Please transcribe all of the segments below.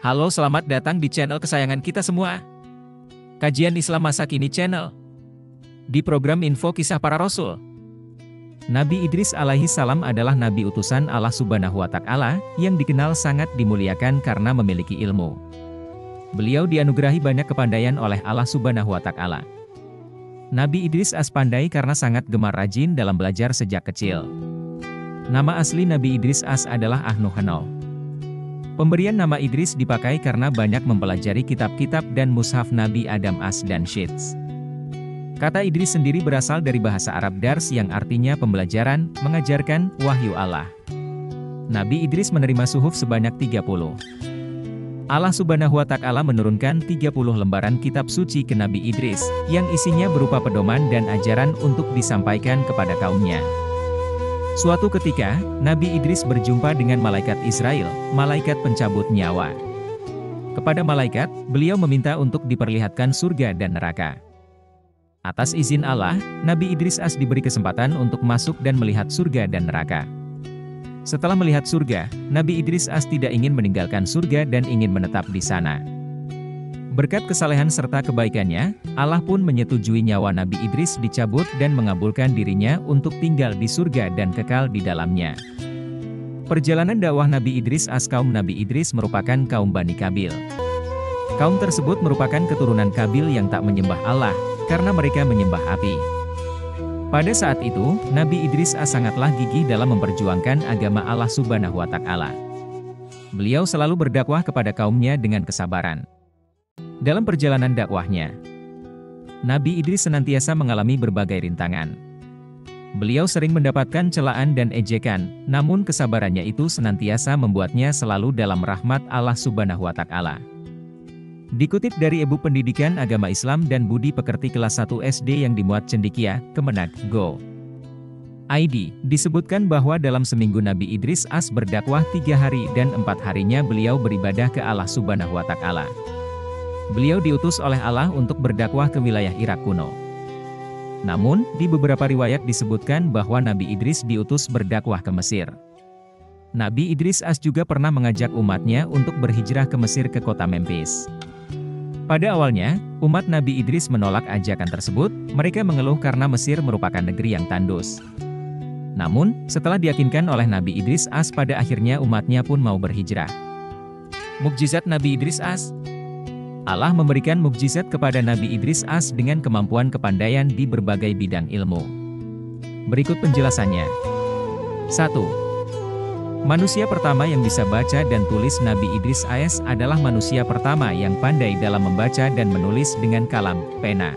Halo, selamat datang di channel kesayangan kita semua. Kajian Islam Masa Kini Channel. Di program Info Kisah Para Rasul. Nabi Idris alaihi salam adalah nabi utusan Allah Subhanahu wa Ta'ala yang dikenal sangat dimuliakan karena memiliki ilmu. Beliau dianugerahi banyak kepandaian oleh Allah Subhanahu wa Ta'ala. Nabi Idris pandai karena sangat gemar rajin dalam belajar sejak kecil. Nama asli Nabi Idris adalah Ahnuhanol. Pemberian nama Idris dipakai karena banyak mempelajari kitab-kitab dan mushaf Nabi Adam dan Syeds. Kata Idris sendiri berasal dari bahasa Arab dars yang artinya pembelajaran, mengajarkan, wahyu Allah. Nabi Idris menerima suhuf sebanyak 30. Allah Subhanahu wa Ta'ala menurunkan 30 lembaran kitab suci ke Nabi Idris, yang isinya berupa pedoman dan ajaran untuk disampaikan kepada kaumnya. Suatu ketika, Nabi Idris berjumpa dengan malaikat Israel, malaikat pencabut nyawa. Kepada malaikat, beliau meminta untuk diperlihatkan surga dan neraka. Atas izin Allah, Nabi Idris diberi kesempatan untuk masuk dan melihat surga dan neraka. Setelah melihat surga, Nabi Idris tidak ingin meninggalkan surga dan ingin menetap di sana. Berkat kesalehan serta kebaikannya, Allah pun menyetujui nyawa Nabi Idris dicabut dan mengabulkan dirinya untuk tinggal di surga dan kekal di dalamnya. Perjalanan dakwah Nabi Idris kaum Nabi Idris merupakan kaum Bani Qabil. Kaum tersebut merupakan keturunan Qabil yang tak menyembah Allah, karena mereka menyembah api. Pada saat itu, Nabi Idris sangatlah gigih dalam memperjuangkan agama Allah Subhanahu wa Ta'ala. Beliau selalu berdakwah kepada kaumnya dengan kesabaran. Dalam perjalanan dakwahnya, Nabi Idris senantiasa mengalami berbagai rintangan. Beliau sering mendapatkan celaan dan ejekan, namun kesabarannya itu senantiasa membuatnya selalu dalam rahmat Allah Subhanahu wa Ta'ala. Dikutip dari e-book Pendidikan Agama Islam dan Budi Pekerti kelas 1 SD yang dimuat Cendekia, Kemenag, Go. ID, disebutkan bahwa dalam seminggu Nabi Idris berdakwah 3 hari dan 4 harinya beliau beribadah ke Allah Subhanahu wa Ta'ala. Beliau diutus oleh Allah untuk berdakwah ke wilayah Irak kuno. Namun, di beberapa riwayat disebutkan bahwa Nabi Idris diutus berdakwah ke Mesir. Nabi Idris juga pernah mengajak umatnya untuk berhijrah ke Mesir ke kota Memphis. Pada awalnya, umat Nabi Idris menolak ajakan tersebut, mereka mengeluh karena Mesir merupakan negeri yang tandus. Namun, setelah diyakinkan oleh Nabi Idris pada akhirnya umatnya pun mau berhijrah. Mukjizat Nabi Idris Allah memberikan mukjizat kepada Nabi Idris dengan kemampuan kepandaian di berbagai bidang ilmu. Berikut penjelasannya. 1. Manusia pertama yang bisa baca dan tulis Nabi Idris adalah manusia pertama yang pandai dalam membaca dan menulis dengan kalam, pena.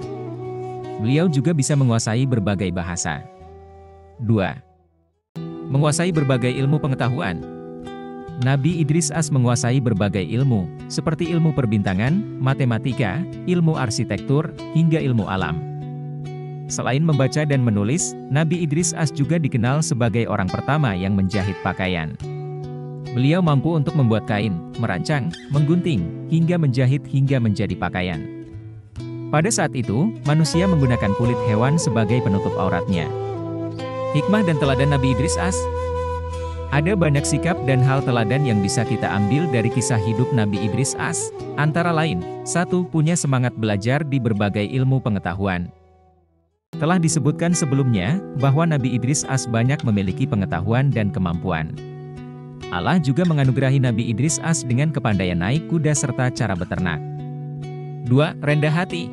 Beliau juga bisa menguasai berbagai bahasa. 2. Menguasai berbagai ilmu pengetahuan. Nabi Idris menguasai berbagai ilmu, seperti ilmu perbintangan, matematika, ilmu arsitektur, hingga ilmu alam. Selain membaca dan menulis, Nabi Idris juga dikenal sebagai orang pertama yang menjahit pakaian. Beliau mampu untuk membuat kain, merancang, menggunting, hingga menjahit hingga menjadi pakaian. Pada saat itu, manusia menggunakan kulit hewan sebagai penutup auratnya. Hikmah dan teladan Nabi Idris Ada banyak sikap dan hal teladan yang bisa kita ambil dari kisah hidup Nabi Idris antara lain, 1. Punya semangat belajar di berbagai ilmu pengetahuan. Telah disebutkan sebelumnya, bahwa Nabi Idris banyak memiliki pengetahuan dan kemampuan. Allah juga menganugerahi Nabi Idris dengan kepandaian naik kuda serta cara beternak. 2. Rendah hati.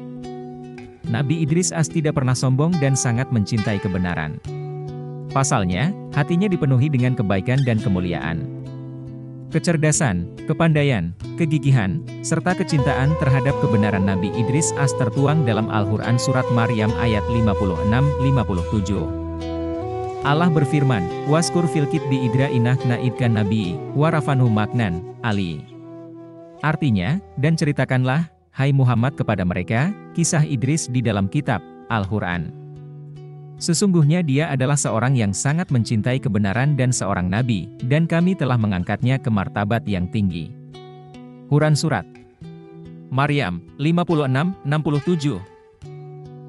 Nabi Idris tidak pernah sombong dan sangat mencintai kebenaran. Pasalnya, hatinya dipenuhi dengan kebaikan dan kemuliaan. Kecerdasan, kepandaian, kegigihan, serta kecintaan terhadap kebenaran Nabi Idris tertuang dalam Al-Quran Surat Maryam ayat 56-57. Allah berfirman, Waskur fil kitbi idra inah naidkan nabi, warafanhu maknan, ali. Artinya, dan ceritakanlah, hai Muhammad kepada mereka, kisah Idris di dalam kitab, Al-Quran. Sesungguhnya dia adalah seorang yang sangat mencintai kebenaran dan seorang nabi, dan kami telah mengangkatnya ke martabat yang tinggi. Quran Surat Maryam, 56-67.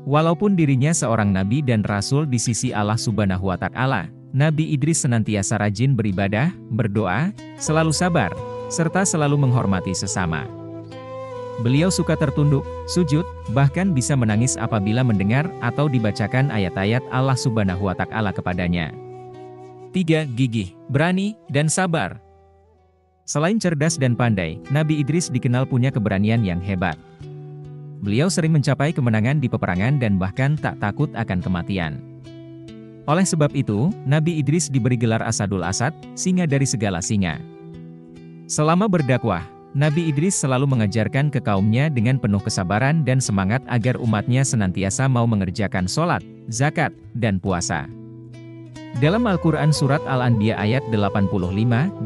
Walaupun dirinya seorang nabi dan rasul di sisi Allah Subhanahu wa Ta'ala, Nabi Idris senantiasa rajin beribadah, berdoa, selalu sabar, serta selalu menghormati sesama. Beliau suka tertunduk, sujud, bahkan bisa menangis apabila mendengar atau dibacakan ayat-ayat Allah Subhanahu wa Ta'ala kepadanya. 3. Gigih, berani, dan sabar. Selain cerdas dan pandai, Nabi Idris dikenal punya keberanian yang hebat. Beliau sering mencapai kemenangan di peperangan dan bahkan tak takut akan kematian. Oleh sebab itu, Nabi Idris diberi gelar Asadul Asad, singa dari segala singa. Selama berdakwah, Nabi Idris selalu mengajarkan ke kaumnya dengan penuh kesabaran dan semangat agar umatnya senantiasa mau mengerjakan sholat, zakat, dan puasa. Dalam Al-Quran Surat Al-Anbiya ayat 85-86,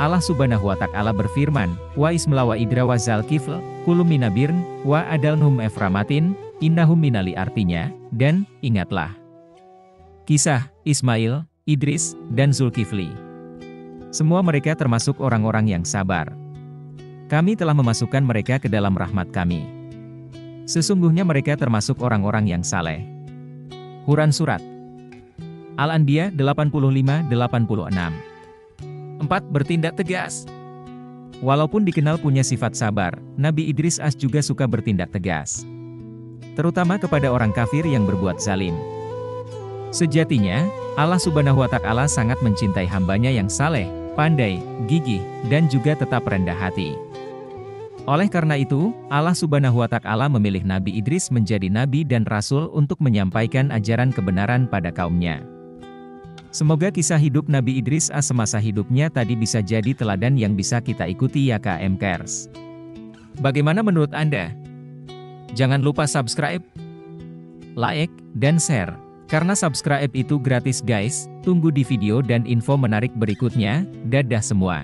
Allah Subhanahu wa Ta'ala berfirman, Wa ismla wa idra wa zal kifl, kulum minabirn, wa adalnhum eframatin, innahum minali artinya, dan, ingatlah. Kisah, Ismail, Idris, dan Zulkifli. Semua mereka termasuk orang-orang yang sabar. Kami telah memasukkan mereka ke dalam rahmat kami. Sesungguhnya mereka termasuk orang-orang yang saleh. Quran Surat Al-Anbiya 85-86. 4. Bertindak tegas. Walaupun dikenal punya sifat sabar, Nabi Idris As juga suka bertindak tegas. Terutama kepada orang kafir yang berbuat zalim. Sejatinya, Allah Subhanahu wa Ta'ala sangat mencintai hambanya yang saleh, pandai, gigih, dan juga tetap rendah hati. Oleh karena itu, Allah Subhanahu wa Ta'ala memilih Nabi Idris menjadi nabi dan rasul untuk menyampaikan ajaran kebenaran pada kaumnya. Semoga kisah hidup Nabi Idris As semasa hidupnya tadi bisa jadi teladan yang bisa kita ikuti ya KM Cares. Bagaimana menurut Anda? Jangan lupa subscribe, like, dan share. Karena subscribe itu gratis guys, tunggu di video dan info menarik berikutnya, dadah semua.